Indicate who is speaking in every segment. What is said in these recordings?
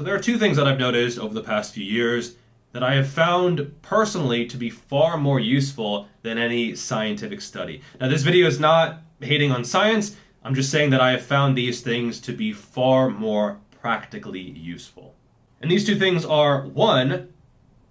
Speaker 1: So there are two things that I've noticed over the past few years that I have found personally to be far more useful than any scientific study. Now, this video is not hating on science. I'm just saying that I have found these things to be far more practically useful. And these two things are, one,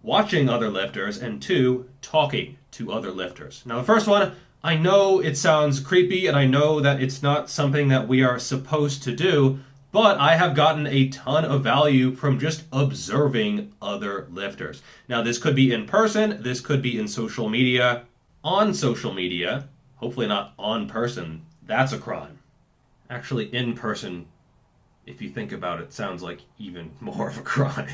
Speaker 1: watching other lifters, and two, talking to other lifters. Now, the first one, I know it sounds creepy, and I know that it's not something that we are supposed to do, but I have gotten a ton of value from just observing other lifters. Now, this could be in person, this could be in social media, on social media, hopefully not on person. That's a crime. Actually, in person, if you think about it, sounds like even more of a crime.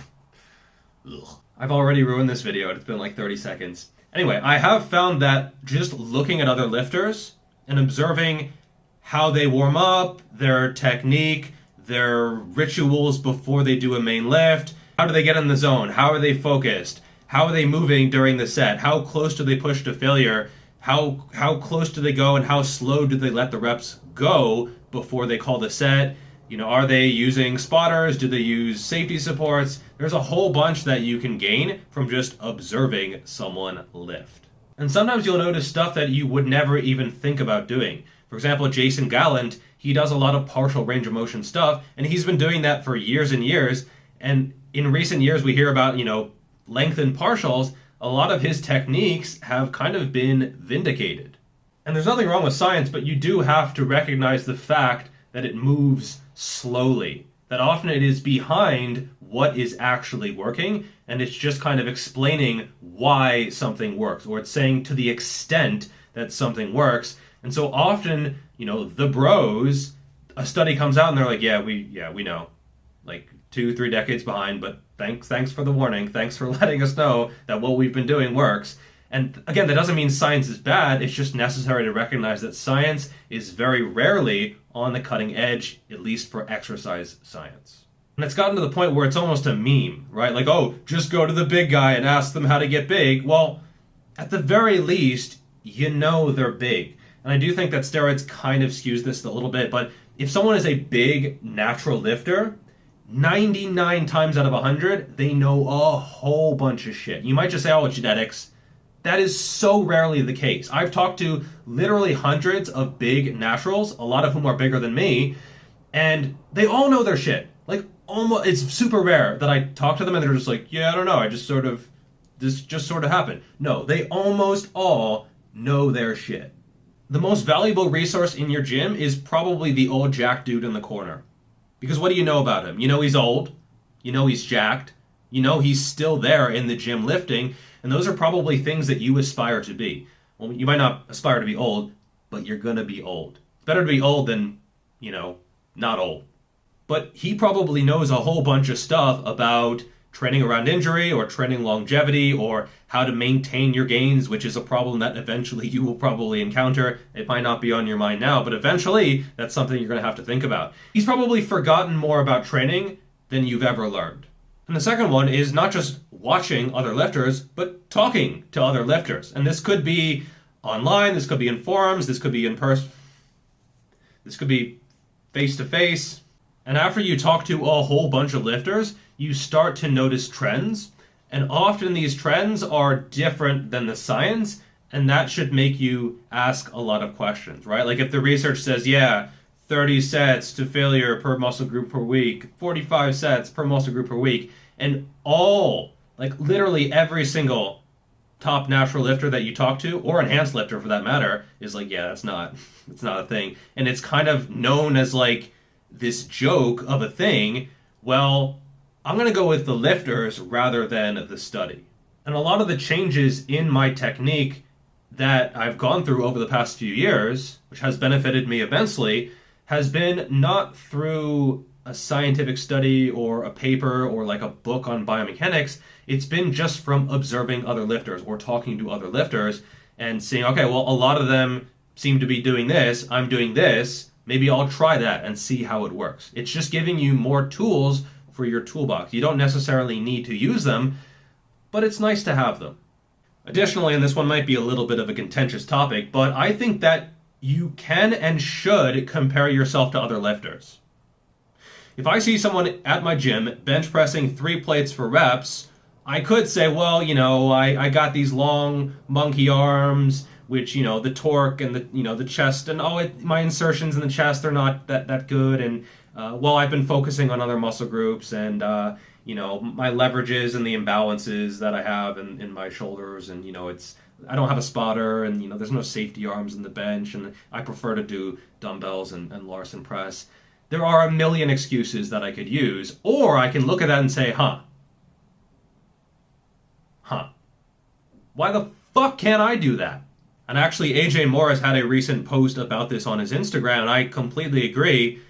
Speaker 1: Ugh. I've already ruined this video. It's been like 30 seconds. Anyway, I have found that just looking at other lifters and observing how they warm up, their technique, their rituals before they do a main lift, how do they get in the zone, how are they focused, how are they moving during the set, how close do they push to failure, how close do they go, and how slow do they let the reps go before they call the set. You know, are they using spotters? Do they use safety supports? There's a whole bunch that you can gain from just observing someone lift. And sometimes you'll notice stuff that you would never even think about doing. For example, Jason Gallant, he does a lot of partial range of motion stuff, and he's been doing that for years and years. And in recent years, we hear about, lengthened partials. A lot of his techniques have kind of been vindicated. And there's nothing wrong with science, but you do have to recognize the fact that it moves slowly, that often it is behind what is actually working, and it's just kind of explaining why something works, or it's saying to the extent that something works. And so often, the bros, a study comes out and they're like, yeah, we know, like 2-3 decades behind, but thanks for the warning, thanks for letting us know that what we've been doing works. And again, that doesn't mean science is bad, it's just necessary to recognize that science is very rarely on the cutting edge, at least for exercise science. And it's gotten to the point where it's almost a meme, right? Like, oh, just go to the big guy and ask them how to get big. Well, at the very least, they're big. And I do think that steroids kind of skews this a little bit, but if someone is a big natural lifter, 99 times out of 100, they know a whole bunch of shit. You might just say, oh, it's genetics. That is so rarely the case. I've talked to literally hundreds of big naturals, a lot of whom are bigger than me, and they all know their shit. Like, almost, it's super rare that I talk to them and they're just like, yeah, I don't know, this just sort of happened. No, they almost all know their shit. The most valuable resource in your gym is probably the old jacked dude in the corner. Because what do you know about him? He's old, he's jacked, he's still there in the gym lifting, and those are probably things that you aspire to be. Well, you might not aspire to be old, but you're gonna be old. It's better to be old than, not old. But he probably knows a whole bunch of stuff about training around injury or training longevity or how to maintain your gains, which is a problem that eventually you will probably encounter. It might not be on your mind now, but eventually that's something you're going to have to think about. He's probably forgotten more about training than you've ever learned. And the second one is not just watching other lifters, but talking to other lifters. And this could be online, this could be in forums, this could be in person, this could be face-to-face. And after you talk to a whole bunch of lifters, you start to notice trends. And often these trends are different than the science, and that should make you ask a lot of questions, right? Like if the research says, 30 sets to failure per muscle group per week, 45 sets per muscle group per week, and literally every single top natural lifter that you talk to, or enhanced lifter for that matter, is like, it's not a thing. And it's kind of known as like this joke of a thing. Well, I'm going to go with the lifters rather than the study. And a lot of the changes in my technique that I've gone through over the past few years, which has benefited me immensely, has been not through a scientific study or a paper or like a book on biomechanics. It's been just from observing other lifters or talking to other lifters and seeing, okay, well, a lot of them seem to be doing this. I'm doing this. Maybe I'll try that and see how it works. It's just giving you more tools for your toolbox. You don't necessarily need to use them, but it's nice to have them. Additionally, and this one might be a little bit of a contentious topic, but I think that you can and should compare yourself to other lifters. If I see someone at my gym bench pressing 3 plates for reps, I could say, well, I got these long monkey arms, which, the torque and the chest, and my insertions in the chest are not that good, and I've been focusing on other muscle groups, and my leverages and the imbalances that I have in my shoulders, and I don't have a spotter, and there's no safety arms in the bench, and I prefer to do dumbbells and Larson press. There are a million excuses that I could use, or I can look at that and say, why the fuck can't I do that? And actually, AJ Morris had a recent post about this on his Instagram, and I completely agree.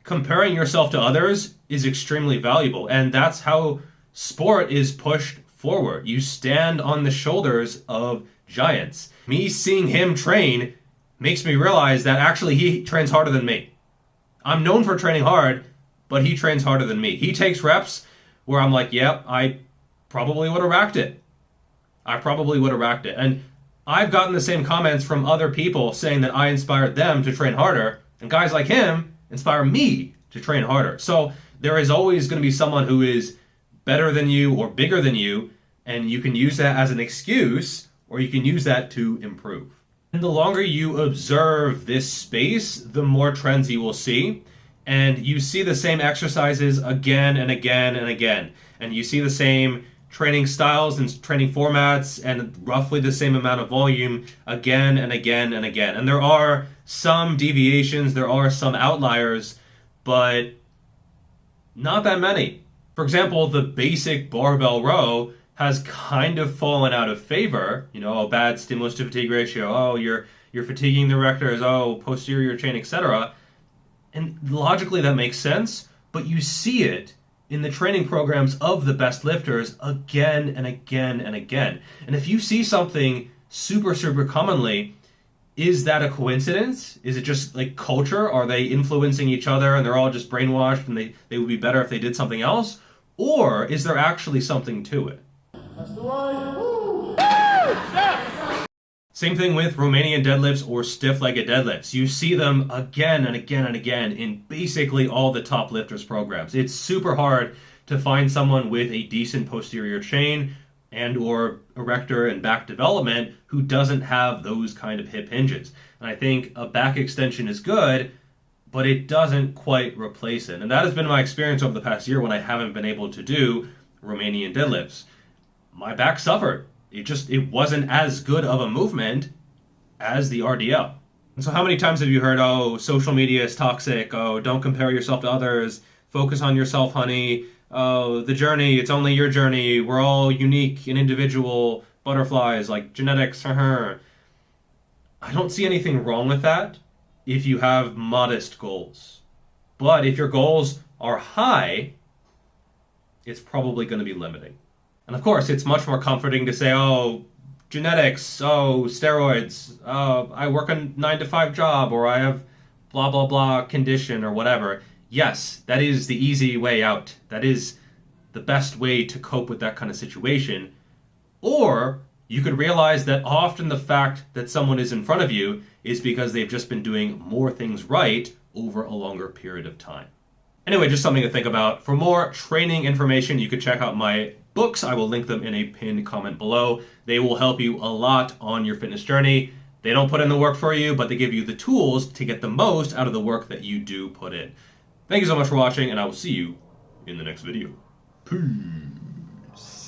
Speaker 1: Comparing yourself to others is extremely valuable, and that's how sport is pushed forward. You stand on the shoulders of giants. Me seeing him train makes me realize that actually he trains harder than me. I'm known for training hard, but he trains harder than me. He takes reps where I'm like, yep, I probably would have racked it. And I've gotten the same comments from other people saying that I inspired them to train harder, and guys like him inspire me to train harder. So there is always going to be someone who is better than you or bigger than you, and you can use that as an excuse, or you can use that to improve. And the longer you observe this space, the more trends you will see, and you see the same exercises again and again and again, and you see the same training styles and training formats and roughly the same amount of volume again and again and again. And there are some deviations, there are some outliers, but not that many. For example, the basic barbell row has kind of fallen out of favor. Bad stimulus to fatigue ratio. You're fatiguing the rectors. Posterior chain, etc. And logically that makes sense, but you see it in the training programs of the best lifters again and again and again. And if you see something super, super commonly, is that a coincidence? Is it just like culture? Are they influencing each other and they're all just brainwashed and they would be better if they did something else? Or is there actually something to it? That's the way. Woo! Same thing with Romanian deadlifts or stiff-legged deadlifts. You see them again and again and again in basically all the top lifters programs. It's super hard to find someone with a decent posterior chain and or erector and back development who doesn't have those kind of hip hinges. And I think a back extension is good, but it doesn't quite replace it. And that has been my experience over the past year when I haven't been able to do Romanian deadlifts. My back suffered. It wasn't as good of a movement as the RDL. And so how many times have you heard, social media is toxic, don't compare yourself to others, focus on yourself, honey, the journey, it's only your journey, we're all unique and individual butterflies, like genetics, I don't see anything wrong with that if you have modest goals. But if your goals are high, it's probably going to be limiting. And of course, it's much more comforting to say, genetics, steroids, I work a 9-to-5 job, or I have blah, blah, blah condition or whatever. Yes, that is the easy way out. That is the best way to cope with that kind of situation. Or you could realize that often the fact that someone is in front of you is because they've just been doing more things right over a longer period of time. Anyway, just something to think about. For more training information, you could check out my books. I will link them in a pinned comment below. They will help you a lot on your fitness journey. They don't put in the work for you, but they give you the tools to get the most out of the work that you do put in. Thank you so much for watching, and I will see you in the next video. Peace.